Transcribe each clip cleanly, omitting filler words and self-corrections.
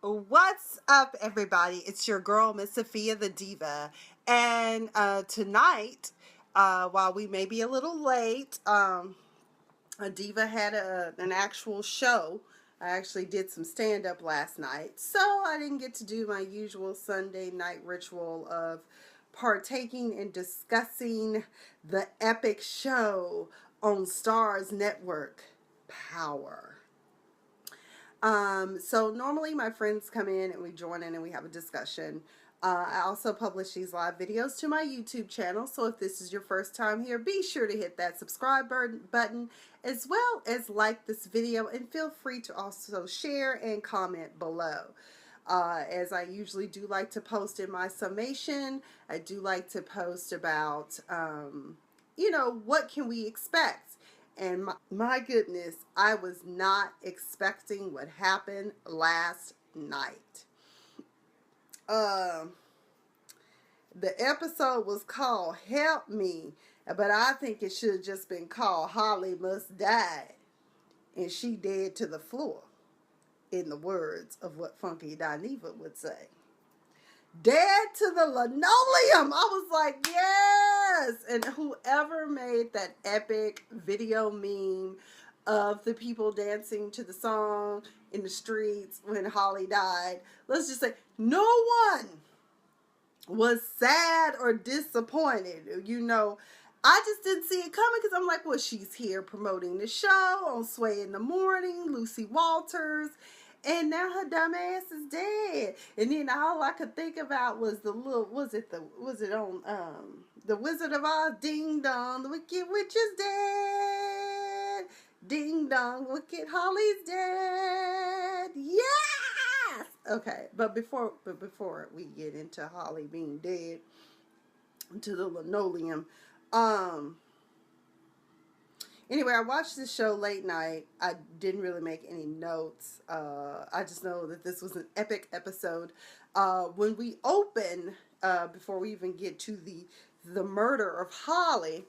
What's up, everybody? It's your girl, Miss Sophia the Diva. And tonight, while we may be a little late, a Diva had an actual show. I actually did some stand up last night, so I didn't get to do my usual Sunday night ritual of partaking and discussing the epic show on Stars Network, Power. So normally my friends come in and we join in and we have a discussion. I also publish these live videos to my YouTube channel. So if this is your first time here, be sure to hit that subscribe button as well as like this video, and feel free to also share and comment below. As I usually do like to post in my summation, I do like to post about, what can we expect? And my goodness, I was not expecting what happened last night. The episode was called Help Me, but I think it should have just been called Holly Must Die, and she dead to the floor, in the words of what Funky Diva would say. Dead to the linoleum. I was like, yes. And whoever made that epic video meme of the people dancing to the song in the streets when Holly died, let's just say no one was sad or disappointed. I just didn't see it coming because I'm like, well, she's here promoting the show on Sway in the Morning, Lucy Walters, and now her dumb ass is dead. And then all I could think about was was it on The Wizard of Oz? Ding dong, the wicked witch is dead. Ding dong, wicked Holly's dead. Yes. Okay, but before we get into Holly being dead to the linoleum, anyway, I watched this show late night. I didn't really make any notes. I just know that this was an epic episode. When we open, before we even get to the murder of Holly,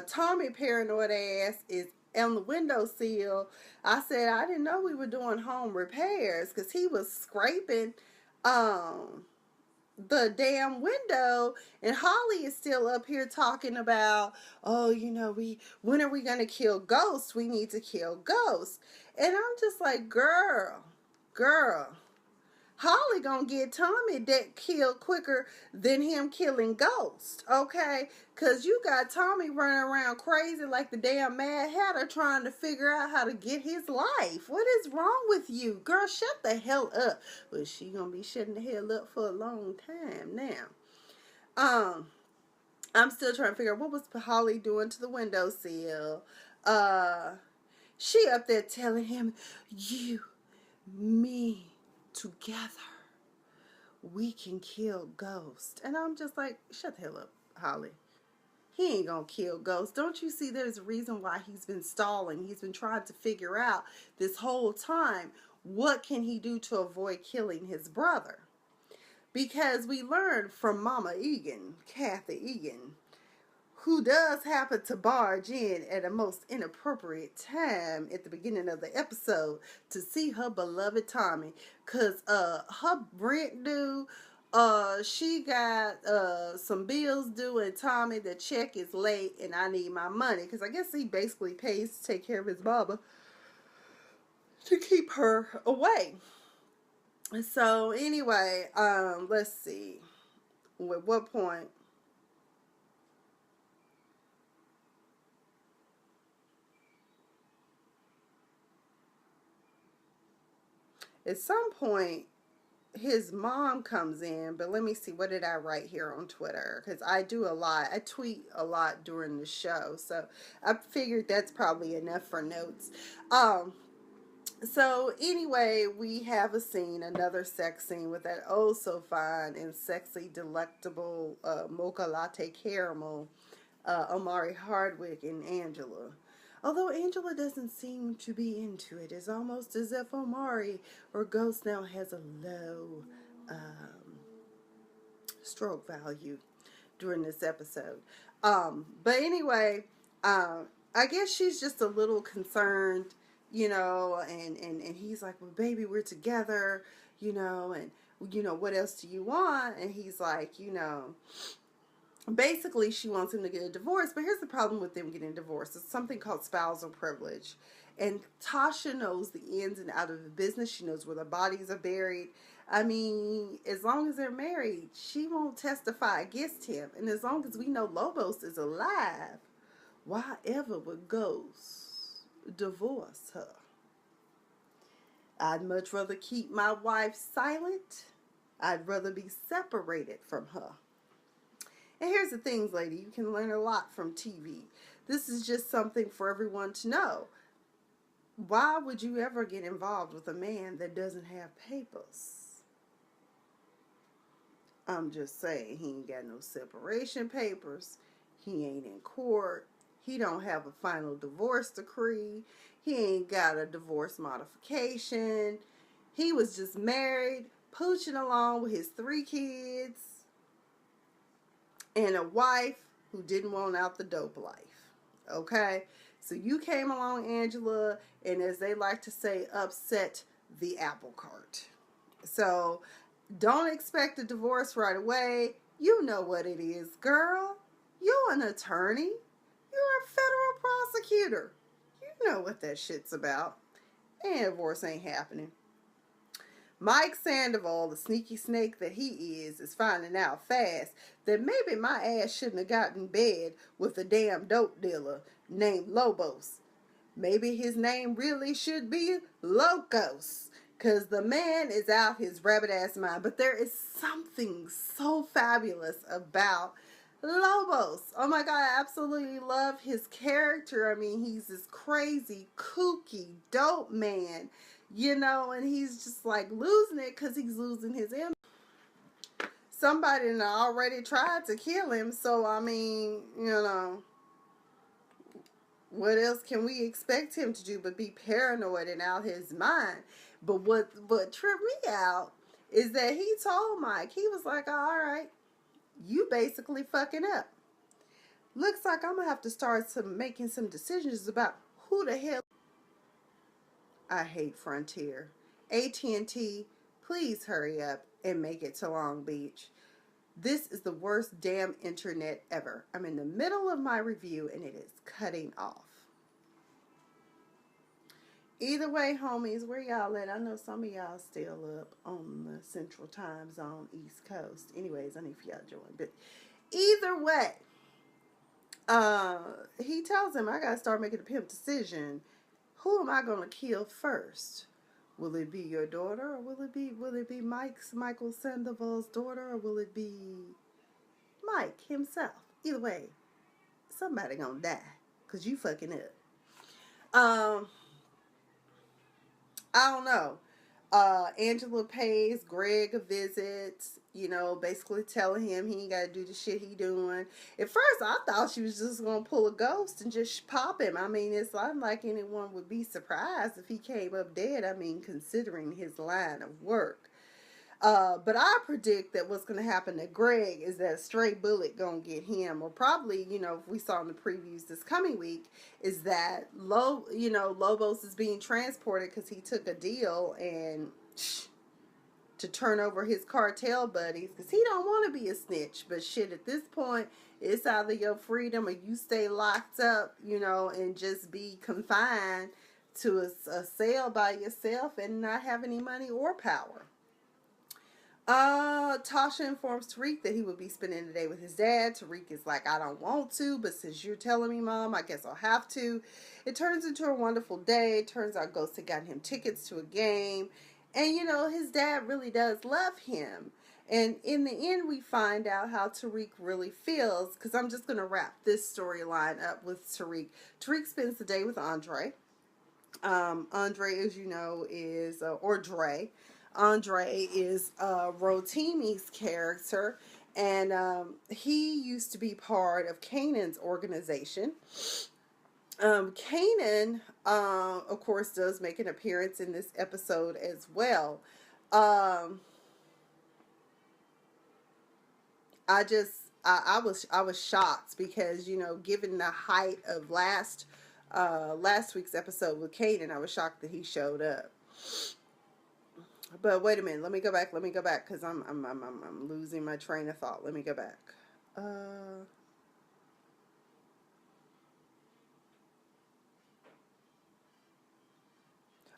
Tommy paranoid ass is on the windowsill. I said I didn't know we were doing home repairs because he was scraping the damn window, and Holly is still up here talking about, oh, when are we gonna kill Ghost? We need to kill Ghost. And I'm just like, girl, Holly gonna get Tommy that killed quicker than him killing Ghost, okay? Because you got Tommy running around crazy like the damn Mad Hatter trying to figure out how to get his life. What is wrong with you? Girl, shut the hell up. Well, she gonna be shutting the hell up for a long time now. I'm still trying to figure out what was Holly doing to the windowsill. She up there telling him, you, me, together, we can kill Ghost. And I'm just like, shut the hell up, Holly. He ain't gonna kill Ghost. Don't you see there's a reason why he's been stalling? He's been trying to figure out this whole time, what can he do to avoid killing his brother? Because we learned from Mama Egan, Kathy Egan, who does happen to barge in at a most inappropriate time at the beginning of the episode to see her beloved Tommy. Because her rent due, she got some bills due, and Tommy, the check is late and I need my money. Because I guess he basically pays to take care of his mama to keep her away. So anyway, let's see. At what point? At some point, his mom comes in, but let me see, what did I write here on Twitter? Because I do a lot. I tweet a lot during the show, so I figured that's probably enough for notes. So anyway, we have a scene, another sex scene with that oh so fine and sexy, delectable mocha latte caramel, Omari Hardwick and Angela. Although Angela doesn't seem to be into it, it's almost as if Omari or Ghost now has a low stroke value during this episode. But anyway, I guess she's just a little concerned and he's like, well, baby, we're together, and what else do you want? And he's like, basically she wants him to get a divorce. But here's the problem with them getting divorced. It's something called spousal privilege. And Tasha knows the ins and out of the business. She knows where the bodies are buried. I mean, as long as they're married, she won't testify against him. And as long as we know Lobos is alive, why ever would Ghost divorce her? I'd much rather keep my wife silent. I'd rather be separated from her. And here's the things, lady, you can learn a lot from TV. This is just something for everyone to know. Why would you ever get involved with a man that doesn't have papers? I'm just saying, he ain't got no separation papers. He ain't in court. He don't have a final divorce decree. He ain't got a divorce modification. He was just married, pooching along with his 3 kids, and a wife who didn't want out the dope life. Okay? So you came along, Angela, and as they like to say, upset the apple cart. So don't expect a divorce right away. You know what it is, girl. You're an attorney. You're a federal prosecutor. You know what that shit's about. And divorce ain't happening. Mike Sandoval, the sneaky snake that he is finding out fast that maybe my ass shouldn't have gotten in bed with a damn dope dealer named Lobos. Maybe his name really should be Locos, because the man is out his rabbit ass mind. But there is something so fabulous about Lobos. Oh my God, I absolutely love his character. I mean, he's this crazy, kooky, dope man, and he's just like losing it because he's losing his image. Somebody already tried to kill him, so I mean, what else can we expect him to do but be paranoid and out his mind? But what tripped me out is that he told Mike, he was like, all right, you basically fucking up. Looks like I'm going to have to start making some decisions about who the hell. I hate Frontier. AT&T, please hurry up and make it to Long Beach. This is the worst damn internet ever. I'm in the middle of my review and it is cutting off. Either way, homies, where y'all at? I know some of y'all still up on the Central Time Zone, East Coast. Anyways, I need for y'all to join. But either way, he tells him, I got to start making a pimp decision. Who am I going to kill first? Will it be your daughter, or will it be Michael Sandoval's daughter, or will it be Mike himself? Either way, somebody gonna die because you fucking up. I don't know. Angela pays Greg a visit, basically telling him he ain't got to do the shit he doing. At first, I thought she was just going to pull a ghost and just pop him. I mean, it's not like anyone would be surprised if he came up dead. I mean, considering his line of work. But I predict that what's going to happen to Greg is that a stray bullet going to get him. Or probably, if we saw in the previews this coming week, is that Lobos is being transported because he took a deal and to turn over his cartel buddies because he don't want to be a snitch. But shit, at this point, it's either your freedom or you stay locked up, and just be confined to a cell by yourself and not have any money or power. Tasha informs Tariq that he will be spending the day with his dad. Tariq is like, I don't want to, but since you're telling me, Mom, I guess I'll have to. It turns into a wonderful day. It turns out Ghost had gotten him tickets to a game. And, his dad really does love him. And in the end, we find out how Tariq really feels. Because I'm just going to wrap this storyline up with Tariq. Tariq spends the day with Andre. Andre, as you know, is, or Dre. Andre is Rotimi's character, and he used to be part of Kanan's organization. Kanan, of course, does make an appearance in this episode as well. I was shocked because, given the height of last last week's episode with Kaden. I was shocked that he showed up. But wait a minute. Let me go back. Because I'm losing my train of thought. Let me go back.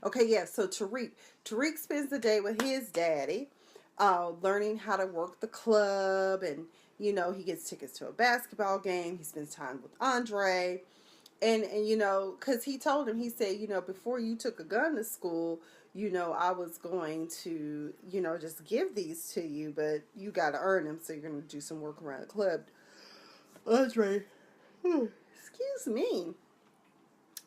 Okay, yeah, so Tariq spends the day with his daddy, learning how to work the club, and, he gets tickets to a basketball game. He spends time with Andre, and because he told him, he said, before you took a gun to school, I was going to, just give these to you, but you got to earn them, so you're going to do some work around the club. Andre, excuse me.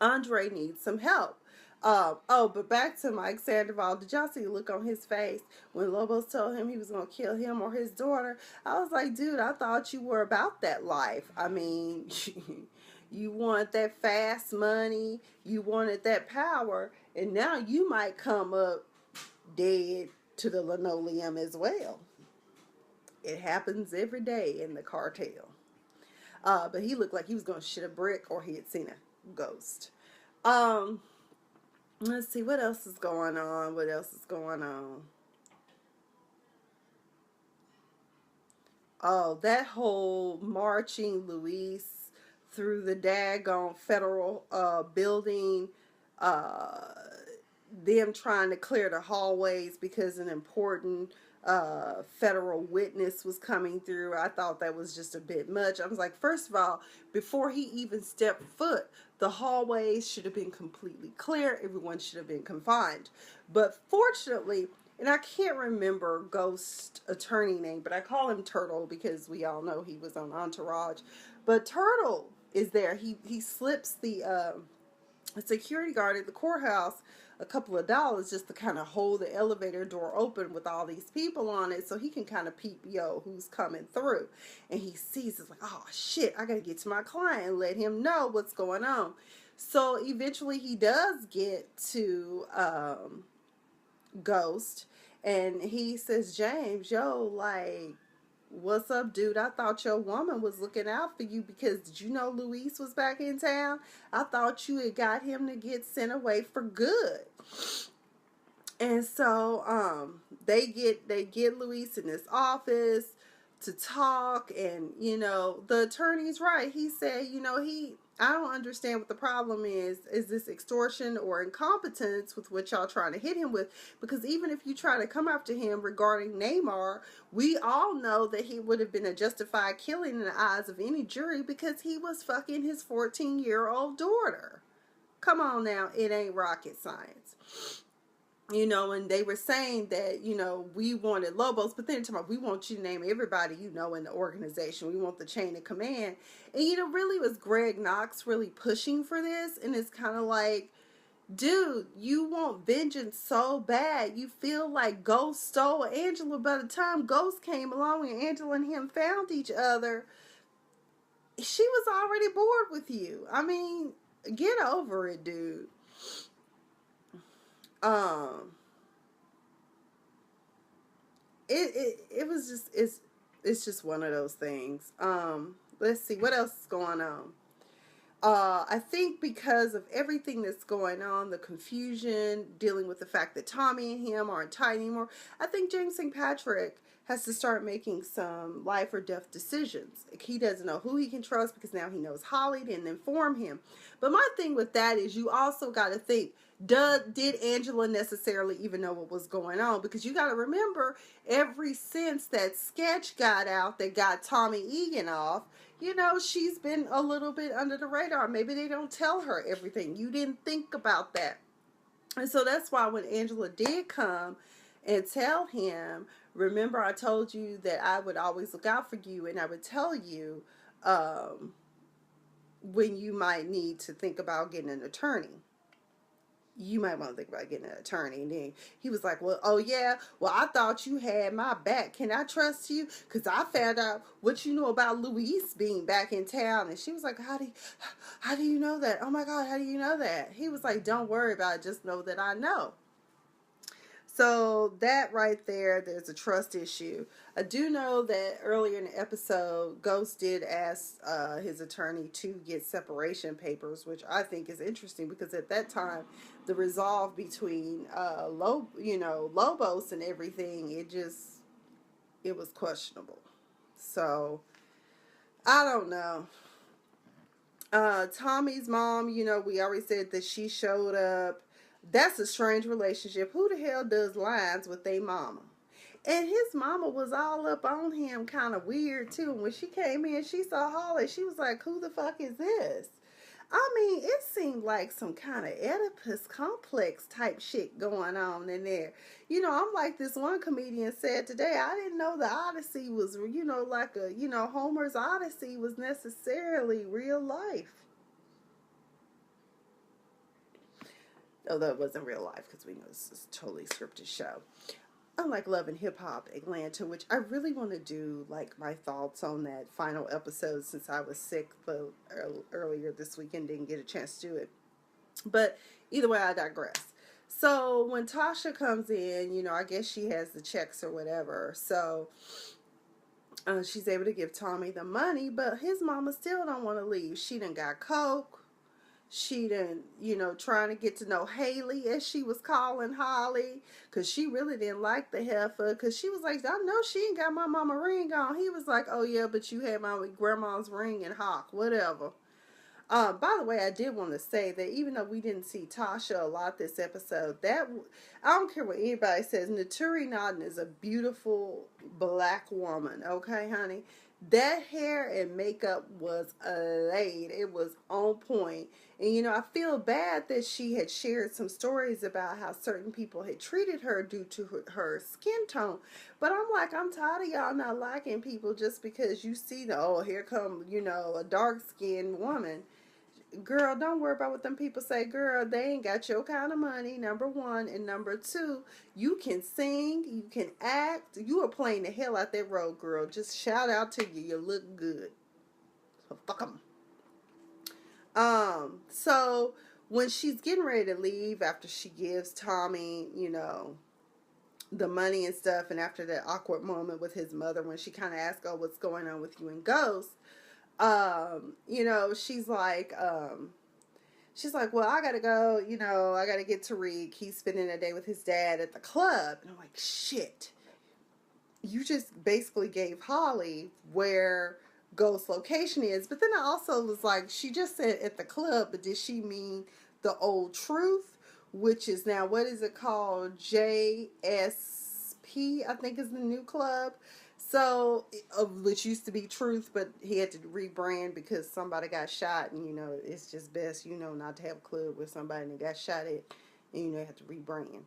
Andre needs some help. But back to Mike Sandoval. Did y'all see the look on his face when Lobos told him he was going to kill him or his daughter? I was like, dude, I thought you were about that life. I mean, you wanted that fast money, you wanted that power, and now you might come up dead to the linoleum as well. It happens every day in the cartel. But he looked like he was going to shit a brick or he had seen a ghost. Let's see, what else is going on? Oh, that whole marching Luis through the daggone federal building, them trying to clear the hallways because an important federal witness was coming through. I thought that was just a bit much. I was like, first of all, before he even stepped foot, the hallways should have been completely clear. Everyone should have been confined. But fortunately, and I can't remember Ghost attorney name, but I call him Turtle because we all know he was on Entourage. But Turtle is there. He slips the security guard at the courthouse a couple of dollars just to kind of hold the elevator door open with all these people on it so he can kind of peep, who's coming through. And he sees, it's like, oh shit, I gotta get to my client and let him know what's going on. So eventually he does get to Ghost, and he says, James, like, what's up, dude? I thought your woman was looking out for you because did you know Luis was back in town? I thought you had got him to get sent away for good. And so they get Luis in this office to talk, and the attorney's right. He said, I don't understand what the problem is. Is this extortion or incompetence with what y'all trying to hit him with? Because even if you try to come after him regarding Neymar, we all know that he would have been a justified killing in the eyes of any jury because he was fucking his 14-year-old daughter. Come on now, it ain't rocket science. And they were saying that, we wanted Lobos, but then we want you to name everybody, in the organization. We want the chain of command. And, really was Greg Knox really pushing for this. And it's kind of like, dude, you want vengeance so bad. You feel like Ghost stole Angela. By the time Ghost came along and Angela and him found each other, she was already bored with you. I mean, get over it, dude. It was just, it's just one of those things. Let's see what else is going on. I think because of everything that's going on, the confusion, dealing with the fact that Tommy and him aren't tight anymore, I think James St. Patrick has to start making some life or death decisions. Like, he doesn't know who he can trust because now he knows Holly didn't inform him. But my thing with that is you also got to think, did Angela necessarily even know what was going on? Because you got to remember, ever since that sketch got out that got Tommy Egan off, she's been a little bit under the radar. Maybe they don't tell her everything. You didn't think about that. And so that's why when Angela did come and tell him, remember I told you that I would always look out for you and I would tell you when you might need to think about getting an attorney. You might want to think about getting an attorney. And then he was like, well, oh yeah, well, I thought you had my back. Can I trust you? Because I found out what you know about Luis being back in town. And she was like, how do you know that? Oh my God, how do you know that? He was like, don't worry about it. Just know that I know. So that right there, there's a trust issue. I do know that earlier in the episode, Ghost did ask his attorney to get separation papers, which I think is interesting because at that time, the resolve between Lobos and everything, it was questionable. So I don't know. Tommy's mom, we already said that she showed up. That's a strange relationship. Who the hell does lines with their mama? And his mama was all up on him, kind of weird too. When she came in, she saw Holly. She was like, "Who the fuck is this?" I mean, it seemed like some kind of Oedipus complex type shit going on in there. I'm like this one comedian said today, I didn't know the Odyssey was, like Homer's Odyssey was necessarily real life. Although it wasn't real life because we know this is a totally scripted show. Unlike Love and Hip Hop Atlanta, which I really want to do like my thoughts on that final episode since I was sick earlier this week and didn't get a chance to do it. But either way, I digress. So when Tasha comes in, I guess she has the checks or whatever. So she's able to give Tommy the money, but his mama still don't want to leave. She done got coke. She done, trying to get to know Haley, as she was calling Holly, because she really didn't like the heifer, because she was like, I know she ain't got my mama ring on. He was like, oh yeah, but you had my grandma's ring and Hawk, whatever. By the way, I did want to say that even though we didn't see Tasha a lot this episode, I don't care what anybody says, Naturi Naughton is a beautiful black woman, okay, honey? That hair and makeup was laid. It was on point. And, I feel bad that she had shared some stories about how certain people had treated her due to her skin tone. But I'm like, I'm tired of y'all not liking people just because you see here come, a dark-skinned woman. Girl, don't worry about what them people say. Girl, they ain't got your kind of money, number one. And number two, you can sing, you can act. You are playing the hell out that role, girl. Just shout out to you. You look good. So fuck them. So when she's getting ready to leave after she gives Tommy, the money and stuff, and after that awkward moment with his mother when she kind of asked, oh, what's going on with you and Ghost? She's like, well, I gotta go, I gotta get Tariq. He's spending a day with his dad at the club. And I'm like, shit. You just basically gave Holly where Ghost's location is. But then I also was like, she just said at the club, but did she mean the Old Truth? Which is now, what is it called? JSP, I think is the new club. So, which used to be Truth, but he had to rebrand because somebody got shot, and it's just best, not to have a club with somebody that got shot at, and you have to rebrand.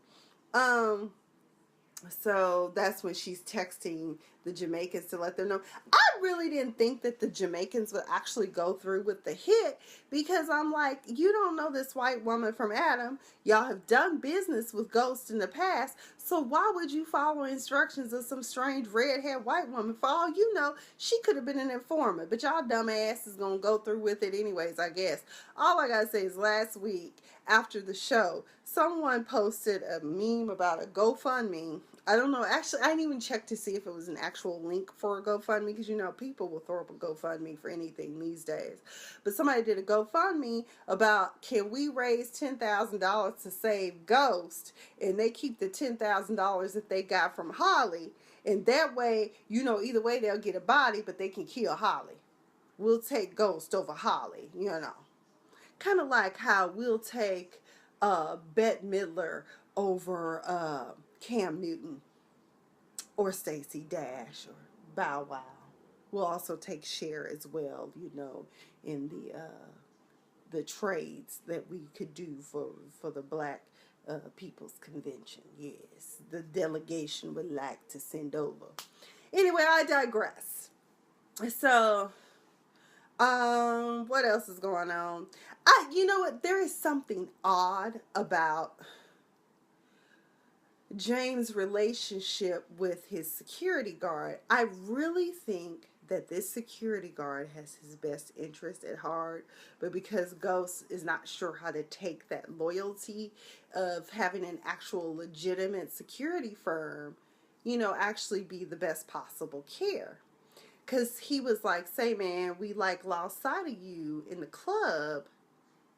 So that's when she's texting the Jamaicans to let them know. I really didn't think that the Jamaicans would actually go through with the hit because I'm like, you don't know this white woman from Adam. Y'all have done business with Ghost in the past. So why would you follow instructions of some strange red-haired white woman? For all you know, she could have been an informant. But y'all dumbass is going to go through with it anyways, I guess. All I got to say is last week after the show, someone posted a meme about a GoFundMe. I don't know. Actually, I didn't even check to see if it was an actual link for a GoFundMe because, people will throw up a GoFundMe for anything these days. But somebody did a GoFundMe about, can we raise $10,000 to save Ghost? And they keep the $10,000 that they got from Holly. And that way, either way they'll get a body, but they can kill Holly. We'll take Ghost over Holly, Kind of like how we'll take Bette Midler over Cam Newton or Stacey Dash or Bow Wow. We'll also take Cher as well, in the trades that we could do for the Black People's Convention. Yes, the delegation would like to send over. Anyway, I digress. So, what else is going on? You know what? There is something odd about James' relationship with his security guard. I really think that this security guard has his best interest at heart, but because Ghost is not sure how to take that loyalty of having an actual legitimate security firm, you know, actually be the best possible care. Because he was like, say, man, we like lost sight of you in the club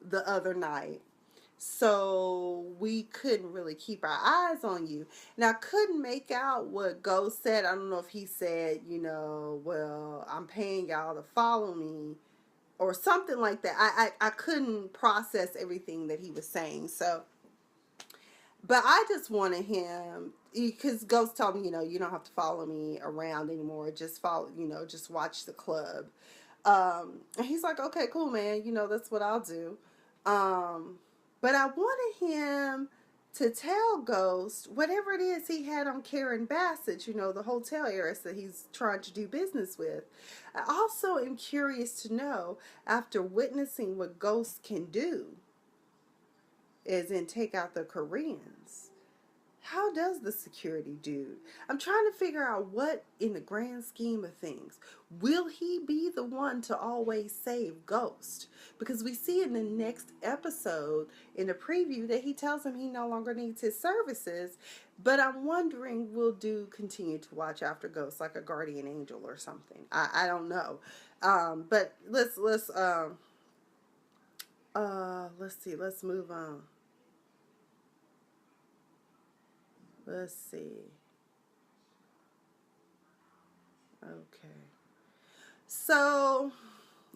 the other night. So we couldn't really keep our eyes on you. And I couldn't make out what Ghost said. I don't know if he said, you know, well, I'm paying y'all to follow me or something like that. I couldn't process everything that he was saying. So, but I just wanted him, because Ghost told me, you know, you don't have to follow me around anymore. Just follow, you know, just watch the club. And he's like, okay, cool, man. You know, that's what I'll do. But I wanted him to tell Ghost whatever it is he had on Karen Bassett, you know, the hotel heiress that he's trying to do business with. I also am curious to know, after witnessing what Ghost can do, as in take out the Koreans, how does the security dude? I'm trying to figure out what, in the grand scheme of things, will he be the one to always save Ghost? Because we see in the next episode, in the preview, that he tells him he no longer needs his services. But I'm wondering, will dude continue to watch after Ghost like a guardian angel or something? I don't know. But let's see. Let's move on. Let's see. Okay. So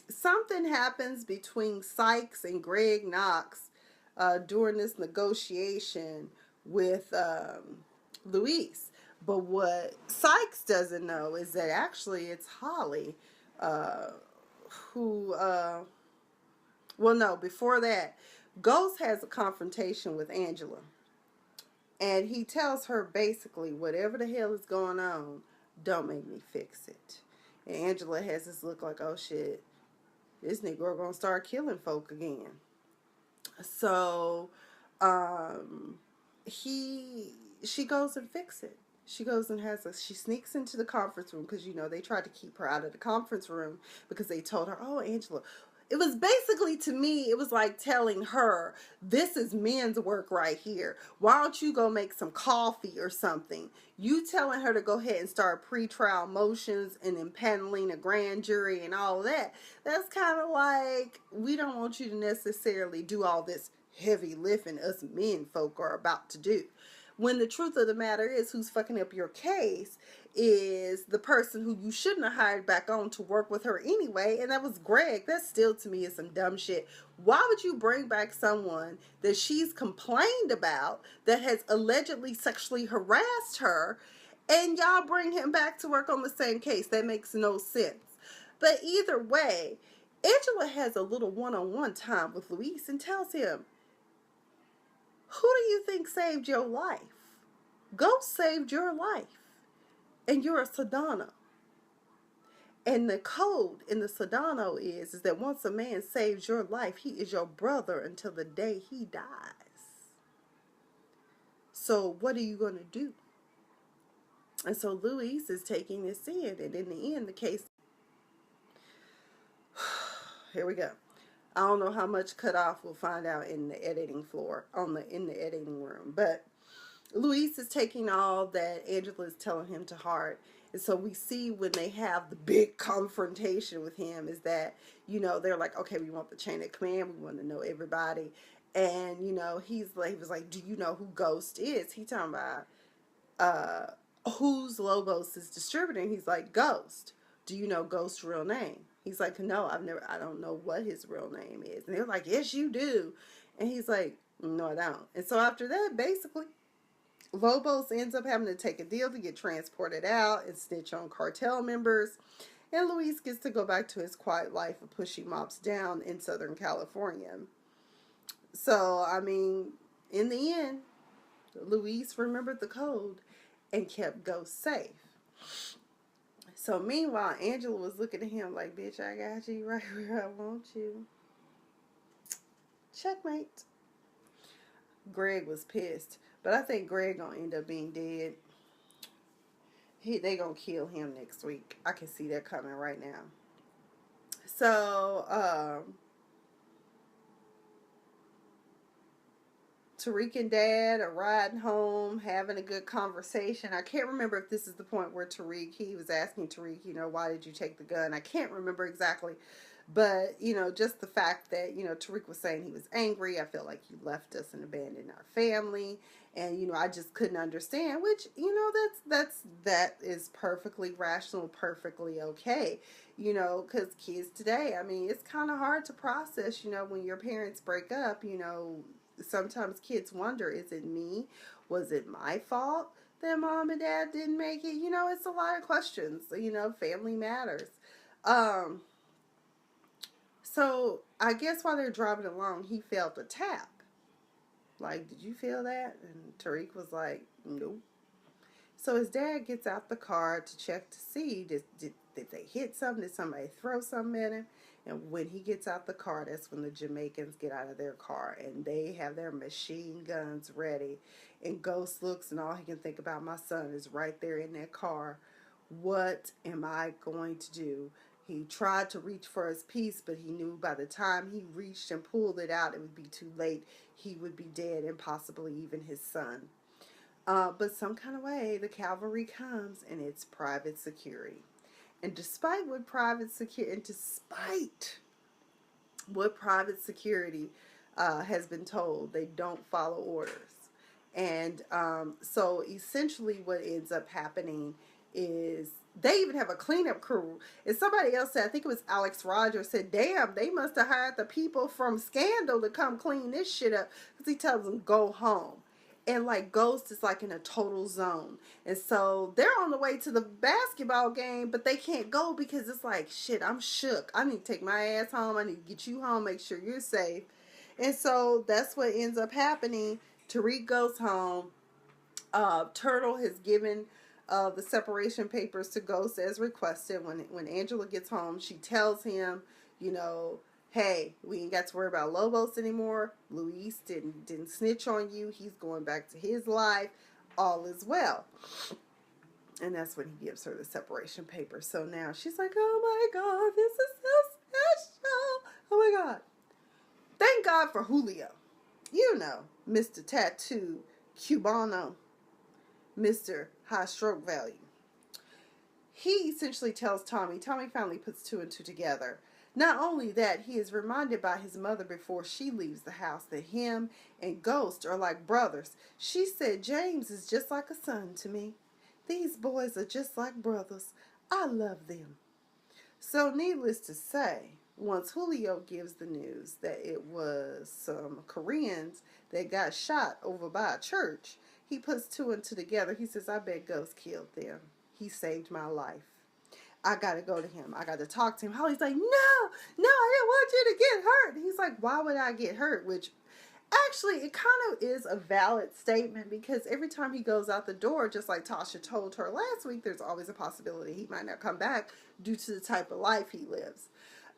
something happens between Sykes and Greg Knox during this negotiation with Luis. But what Sykes doesn't know is that actually it's Holly who, well, no, before that, Ghost has a confrontation with Angela. And he tells her basically, whatever the hell is going on, don't make me fix it. And Angela has this look like, oh shit, this Negro gonna start killing folk again. So, she goes and fix it. She goes and she sneaks into the conference room because, you know, they tried to keep her out of the conference room because they told her, oh, Angela, it was basically, to me, it was like telling her, this is men's work right here. Why don't you go make some coffee or something? You telling her to go ahead and start pretrial motions and impaneling a grand jury and all that. That's kind of like, we don't want you to necessarily do all this heavy lifting us men folk are about to do. When the truth of the matter is, who's fucking up your case is the person who you shouldn't have hired back on to work with her anyway, and that was Greg. That still, to me, is some dumb shit. Why would you bring back someone that she's complained about, that has allegedly sexually harassed her, and y'all bring him back to work on the same case? That makes no sense. But either way, Angela has a little one-on-one time with Luis and tells him, who do you think saved your life? Ghost saved your life. And you're a Sedano. And the code in the Sedano is that once a man saves your life, he is your brother until the day he dies. So what are you going to do? And so Luis is taking this in. And in the end, the case... Here we go. I don't know how much cut off, we'll find out in the editing floor, in the editing room. But Luis is taking all that Angela is telling him to heart. And so we see when they have the big confrontation with him is that, you know, they're like, okay, we want the chain of command. We want to know everybody. And, you know, he was like, do you know who Ghost is? He talking about who's Lobos is distributing. He's like, Ghost. Do you know Ghost's real name? He's like, no, I don't know what his real name is. And they're like, yes, you do. And he's like, no, I don't. And so after that, basically, Lobos ends up having to take a deal to get transported out and snitch on cartel members. And Luis gets to go back to his quiet life of pushing mobs down in Southern California. So, I mean, in the end, Luis remembered the code and kept Ghost safe. So meanwhile, Angela was looking at him like, bitch, I got you right where I want you. Checkmate. Greg was pissed. But I think Greg gonna end up being dead. They gonna kill him next week. I can see that coming right now. So, Tariq and Dad are riding home, having a good conversation. I can't remember if this is the point where he was asking Tariq, why did you take the gun? I can't remember exactly. But, just the fact that, Tariq was saying he was angry. I feel like you left us and abandoned our family. And, I just couldn't understand, which, that is perfectly rational, perfectly okay. Because kids today, I mean, it's kind of hard to process, when your parents break up, sometimes kids wonder, is it me? Was it my fault that mom and dad didn't make it? It's a lot of questions. Family matters. So I guess while they're driving along, he felt a tap. Like, did you feel that? And Tariq was like, nope. So his dad gets out the car to check to see, did they hit something? Did somebody throw something at him? And when he gets out the car, that's when the Jamaicans get out of their car. And they have their machine guns ready. And Ghost looks, and all he can think about, my son is right there in that car. What am I going to do? He tried to reach for his piece, but he knew by the time he reached and pulled it out, it would be too late. He would be dead, and possibly even his son. But some kind of way, the cavalry comes, and it's private security. And despite what private security has been told, they don't follow orders. And so essentially what ends up happening is they even have a cleanup crew. And somebody else said, I think it was Alex Rogers, said, damn, they must have hired the people from Scandal to come clean this shit up. Because he tells them, go home. And like Ghost is like in a total zone. And so they're on the way to the basketball game, but they can't go because it's like, shit, I'm shook. I need to take my ass home. I need to get you home, make sure you're safe. And so that's what ends up happening. Tariq goes home. Turtle has given the separation papers to Ghost as requested. When Angela gets home, she tells him, hey, we ain't got to worry about Lobos anymore. Luis didn't snitch on you. He's going back to his life. All is well. And that's when he gives her the separation paper. So now she's like, oh my God, this is so special. Oh my God. Thank God for Julio. Mr. Tattoo Cubano. Mr. High Stroke Value. He essentially tells Tommy finally puts two and two together. Not only that, he is reminded by his mother before she leaves the house that him and Ghost are like brothers. She said, James is just like a son to me. These boys are just like brothers. I love them. So needless to say, once Julio gives the news that it was some Koreans that got shot over by a church, he puts two and two together. He says, I bet Ghost killed them. He saved my life. I got to go to him. I got to talk to him. Holly's like, no, I didn't want you to get hurt. And he's like, why would I get hurt? Which actually, it kind of is a valid statement because every time he goes out the door, just like Tasha told her last week, there's always a possibility he might not come back due to the type of life he lives.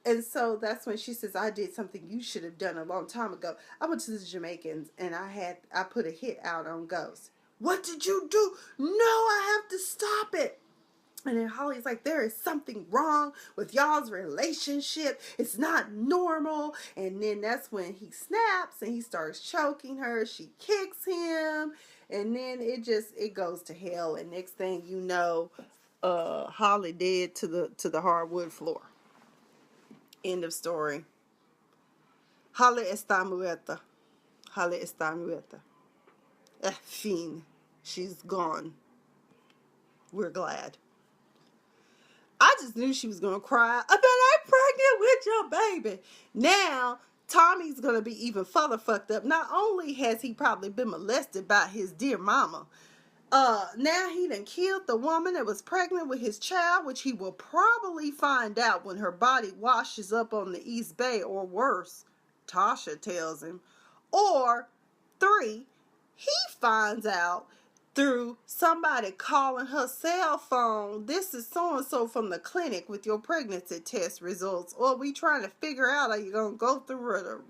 And so that's when she says, I did something you should have done a long time ago. I went to the Jamaicans and I put a hit out on Ghost. What did you do? No, I have to stop it. And then Holly's like, there is something wrong with y'all's relationship. It's not normal. And then that's when he snaps and he starts choking her. She kicks him. And then it goes to hell. And next thing you know, Holly dead to the hardwood floor. End of story. Holly está muerta. Holly está muerta. Fin. She's gone. We're glad. I just knew she was going to cry. I bet I'm pregnant with your baby. Now, Tommy's going to be even further fucked up. Not only has he probably been molested by his dear mama, now he done killed the woman that was pregnant with his child, which he will probably find out when her body washes up on the East Bay, or worse, Tasha tells him. Or 3, he finds out through somebody calling her cell phone, this is so-and-so from the clinic with your pregnancy test results. Or we trying to figure out, are you going to go through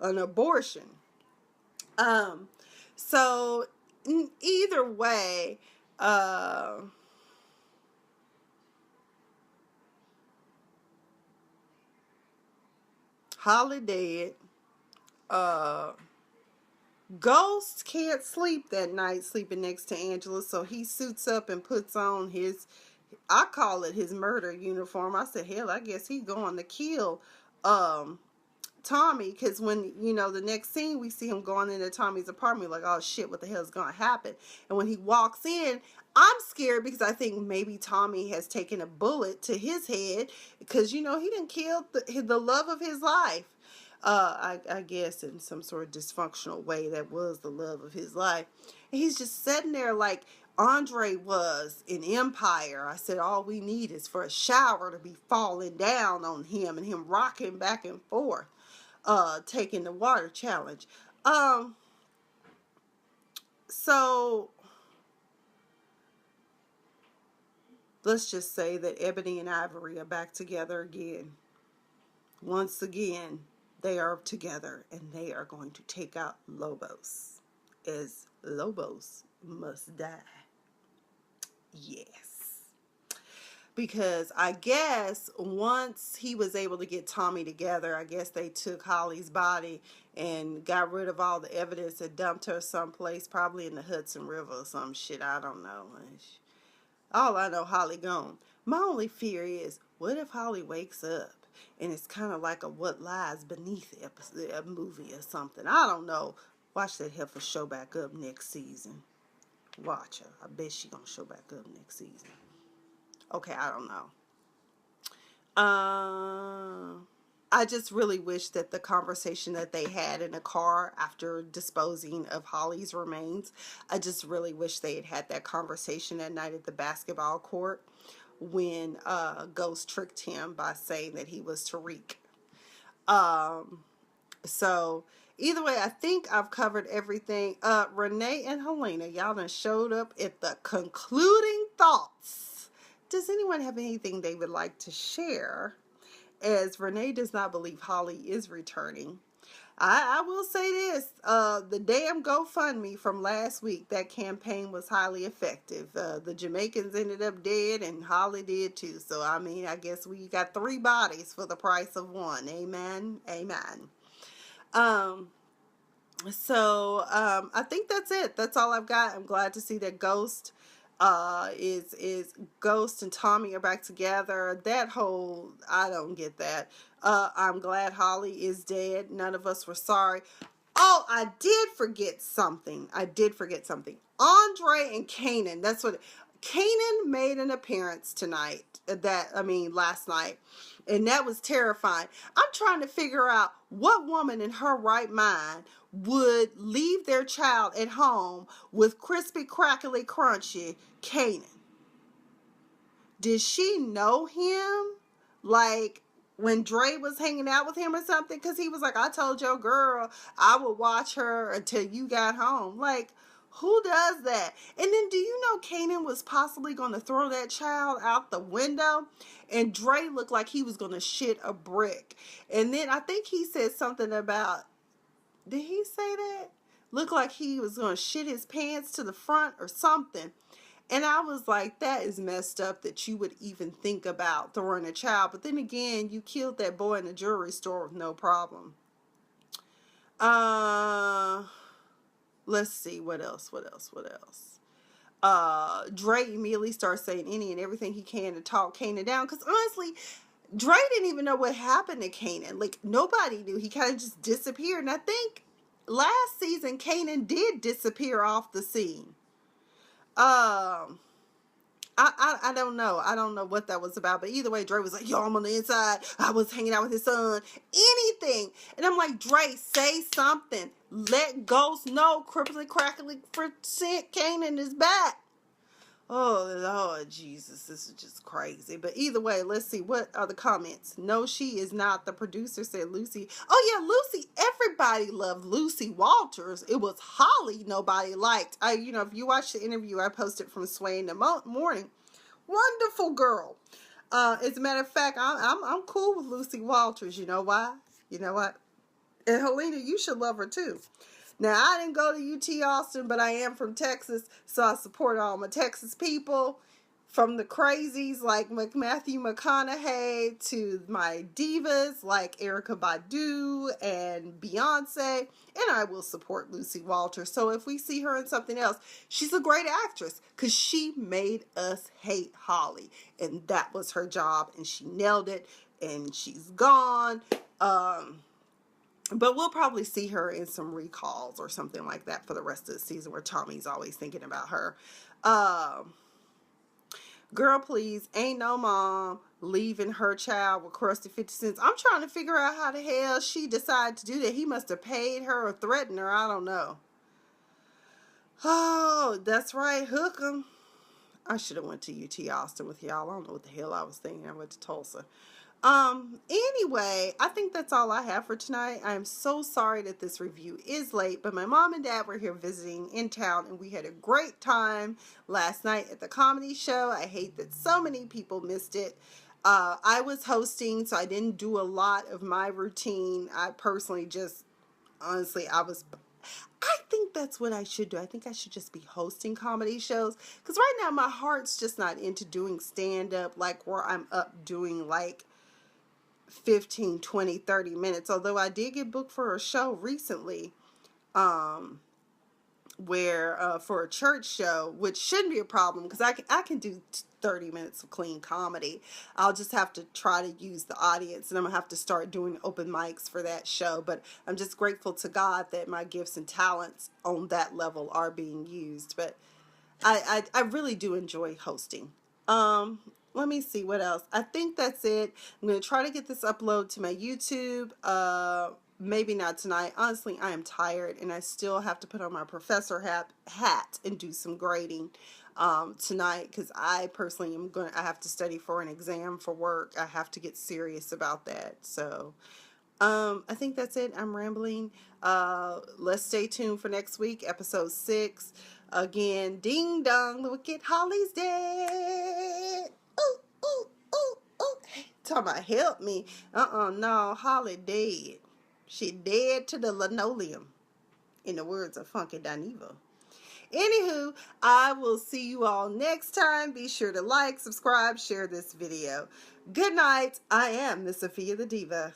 an abortion? So either way, Uh, Holly dead. Uh, Ghost can't sleep that night sleeping next to Angela, so he suits up and puts on his, I call it his murder uniform. I said, hell, I guess he's going to kill um Tommy, because when, you know, the next scene we see him going into Tommy's apartment, like, oh shit, what the hell is going to happen? And when he walks in, I'm scared because I think maybe Tommy has taken a bullet to his head, because, you know, he didn't kill the love of his life. I guess in some sort of dysfunctional way, that was the love of his life. And he's just sitting there like Andre was in Empire. I said, all we need is for a shower to be falling down on him and him rocking back and forth, taking the water challenge. So let's just say that Ebony and Ivory are back together again. Once again, they are together and they are going to take out Lobos, as Lobos must die. Yes. Because I guess once he was able to get Tommy together, I guess they took Holly's body and got rid of all the evidence and dumped her someplace, probably in the Hudson River or some shit. I don't know. All I know, Holly gone. My only fear is, what if Holly wakes up and it's kind of like a What Lies Beneath episode, a movie or something? I don't know. Watch that heifer show back up next season. Watch her. I bet she gonna show back up next season. Okay, I don't know. I just really wish that the conversation that they had in the car after disposing of Holly's remains, I just really wish they had that conversation that night at the basketball court when Ghost tricked him by saying that he was Tariq. So either way, I think I've covered everything. Renee and Helena, y'all done showed up at the concluding thoughts. Does anyone have anything they would like to share? As Renee does not believe Holly is returning. I will say this, the damn GoFundMe from last week, that campaign was highly effective. The Jamaicans ended up dead and Holly did too. So, I mean, I guess we got 3 bodies for the price of 1. Amen. Amen. I think that's it. That's all I've got. I'm glad to see that Ghost is Ghost and Tommy are back together. That whole, I don't get that. I'm glad Holly is dead. None of us were sorry. Oh, I did forget something. Andre and Kanan. That's what Kanan made an appearance tonight. Last night. And that was terrifying. I'm trying to figure out what woman in her right mind would leave their child at home with crispy, crackly, crunchy Kanan. Did she know him? Like when Dre was hanging out with him or something? Because he was like, I told your girl I would watch her until you got home. Like, who does that? And then do you know Kanan was possibly going to throw that child out the window? And Dre looked like he was going to shit a brick. And then I think he said something about, did he say that? Looked like he was going to shit his pants to the front or something. And I was like, that is messed up that you would even think about throwing a child. But then again, you killed that boy in the jewelry store with no problem. Let's see, what else? Dre immediately starts saying any and everything he can to talk Kanan down. Because honestly, Dre didn't even know what happened to Kanan. Like, nobody knew. He kind of just disappeared. And I think last season, Kanan did disappear off the scene. I don't know. I don't know what that was about. But either way, Dre was like, yo, I'm on the inside. I was hanging out with his son. Anything. And I'm like, Dre, say something. Let Ghost know cripply, crackly, percent Kanan is back. Oh, Lord Jesus. This is just crazy. But either way, let's see. What are the comments? No, she is not. The producer said Lucy. Oh, yeah, Lucy. Everybody loved Lucy Walters. It was Holly nobody liked. If you watch the interview I posted from Sway in the morning, wonderful girl. As a matter of fact, I'm cool with Lucy Walters. You know why? You know what? And Helena, you should love her too. Now, I didn't go to UT Austin, but I am from Texas, so I support all my Texas people. From the crazies like Matthew McConaughey to my divas like Erykah Badu and Beyonce, and I will support Lucy Walters. So if we see her in something else, she's a great actress because she made us hate Holly, and that was her job, and she nailed it, and she's gone. But we'll probably see her in some recalls or something like that for the rest of the season where Tommy's always thinking about her. Girl, please, ain't no mom leaving her child with crusty 50 cents. I'm trying to figure out how the hell she decided to do that. He must have paid her or threatened her. I don't know. Oh, that's right. Hook 'em. I should have went to UT Austin with y'all. I don't know what the hell I was thinking. I went to Tulsa. Anyway, I think that's all I have for tonight. I am so sorry that this review is late, but my mom and dad were here visiting in town, and we had a great time last night at the comedy show. I hate that so many people missed it. I was hosting, so I didn't do a lot of my routine. I personally just, honestly, I think that's what I should do. I think I should just be hosting comedy shows, because right now my heart's just not into doing stand-up, like where I'm up doing like 15, 20, 30 minutes. Although I did get booked for a show recently, where for a church show, which shouldn't be a problem because I can do 30 minutes of clean comedy. I'll just have to try to use the audience, and I'm gonna have to start doing open mics for that show. But I'm just grateful to God that my gifts and talents on that level are being used. But I really do enjoy hosting. Let me see what else. I think that's it. I'm going to try to get this upload to my YouTube. Maybe not tonight. Honestly, I am tired, and I still have to put on my professor hat and do some grading tonight, because I personally I have to study for an exam for work. I have to get serious about that. So I think that's it. I'm rambling. Let's stay tuned for next week, episode 6. Again, ding dong, look at Holly's dead. Ooh, ooh, ooh, ooh. Talking about help me. No, Holly dead. She dead to the linoleum, in the words of Funky Diva. Anywho, I will see you all next time. Be sure to like, subscribe, share this video. Good night. I am Miss Sophia the Diva.